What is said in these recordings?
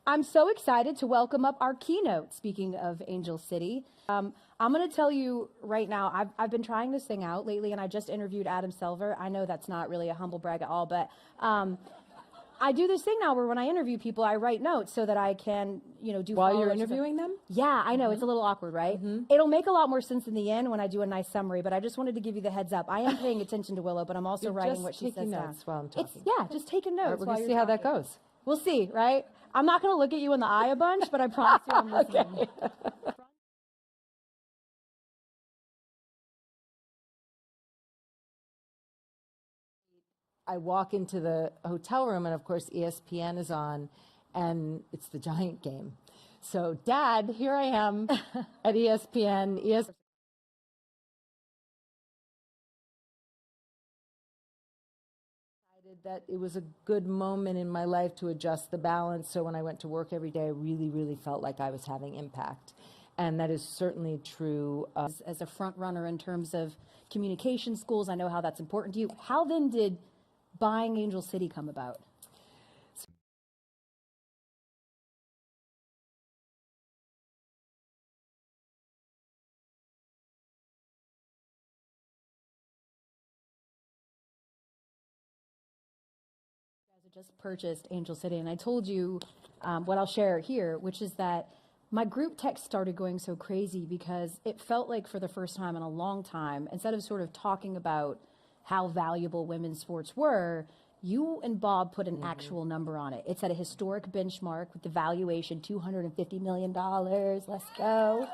I'm so excited to welcome up our keynote, speaking of Angel City. I'm going to tell you right now, I've been trying this thing out lately, and I just interviewed Adam Silver. I know that's not really a humble brag at all, but I do this thing now where when I interview people, I write notes so that I can, do while you're interviewing them? Yeah, I know. It's a little awkward, right? It'll make a lot more sense in the end when I do a nice summary, but I just wanted to give you the heads up. I am paying attention to Willow, but I'm also writing what she says down. While I'm talking. Just taking notes. All right, we're going to see how that goes. We'll see, right? I'm not going to look at you in the eye a bunch, but I promise you I'm listening. Okay. I walk into the hotel room, and of course ESPN is on, and it's the Giant game. So, Dad, here I am at ESPN. That it was a good moment in my life to adjust the balance. So when I went to work every day, I really, really felt like I was having impact. And that is certainly true. As a front runner in terms of communication schools, I know how that's important to you. How then did buying Angel City come about? Just purchased Angel City, and I told you what I'll share here, which is that my group text started going so crazy because it felt like for the first time in a long time, instead of sort of talking about how valuable women's sports were, you and Bob put an actual number on it. It's at a historic benchmark with the valuation, $250 million. Let's go.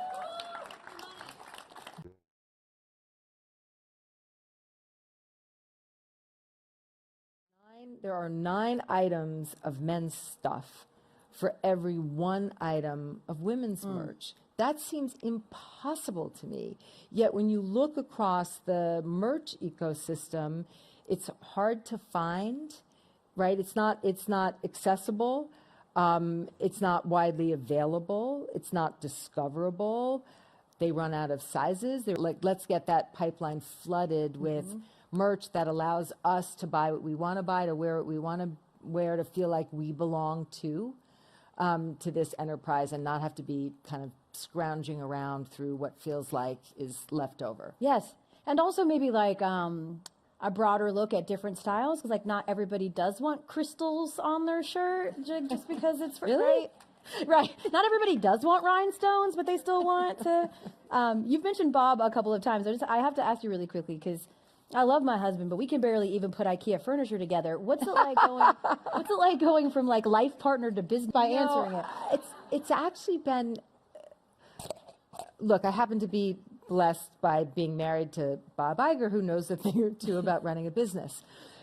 There are 9 items of men's stuff for every 1 item of women's merch. That seems impossible to me. Yet when you look across the merch ecosystem, it's hard to find, right? It's not accessible. It's not widely available. It's not discoverable. They run out of sizes. They're like, let's get that pipeline flooded with merch that allows us to buy what we want to buy, to wear what we want to wear, to feel like we belong to this enterprise and not have to be kind of scrounging around through what feels like is left over. Yes, and also maybe like a broader look at different styles, because like not everybody does want crystals on their shirt just because it's really? Right. Not everybody does want rhinestones, but they still want to. You've mentioned Bob a couple of times. I have to ask you really quickly, because I love my husband, but we can barely even put IKEA furniture together. What's it like going from like life partner to business by answering it? It's actually been, look, I happen to be blessed by being married to Bob Iger, who knows a thing or two about running a business.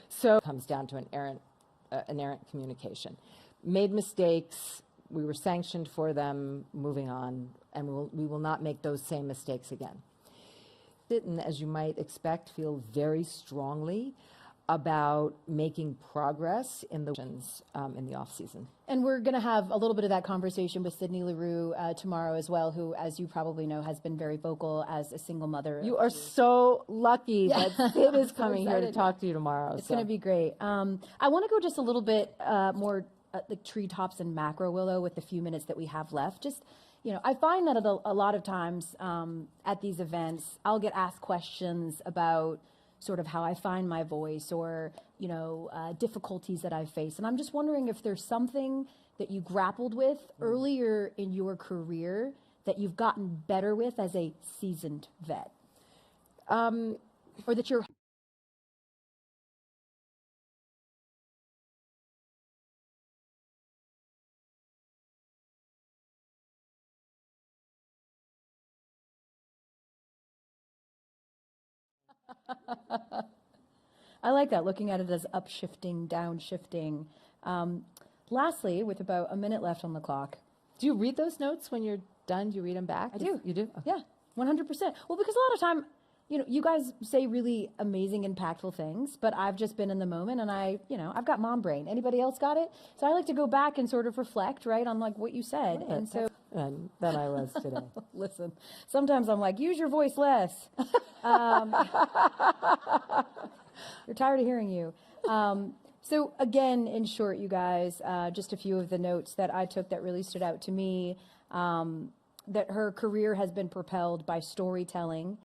So it comes down to an errant communication. Made mistakes, we were sanctioned for them, moving on, and we will not make those same mistakes again. And as you might expect, feel very strongly about making progress in the off season. And we're going to have a little bit of that conversation with Sydney Leroux tomorrow as well, who, as you probably know, has been very vocal as a single mother. You are so lucky that Sid is coming here to talk to you tomorrow. It's going to be great. I want to go just a little bit more like treetops and macro, Willow, with the few minutes that we have left. Just, I find that a lot of times at these events, I'll get asked questions about sort of how I find my voice or, difficulties that I face. And I'm just wondering if there's something that you grappled with earlier in your career that you've gotten better with as a seasoned vet. Or that you're... I like that, looking at it as upshifting, downshifting. Lastly, with about a minute left on the clock. Do you read those notes when you're done? Do you read them back? I do. You do? Oh. Yeah, 100%. Well, because a lot of time, you guys say really amazing, impactful things, but I've just been in the moment and I've got mom brain. Anybody else got it? So I like to go back and sort of reflect, right, on like what you said. Yeah, and so... And then I was today. Listen, sometimes I'm like, use your voice less. You're tired of hearing you. So again, in short, you guys, just a few of the notes that I took that really stood out to me. That her career has been propelled by storytelling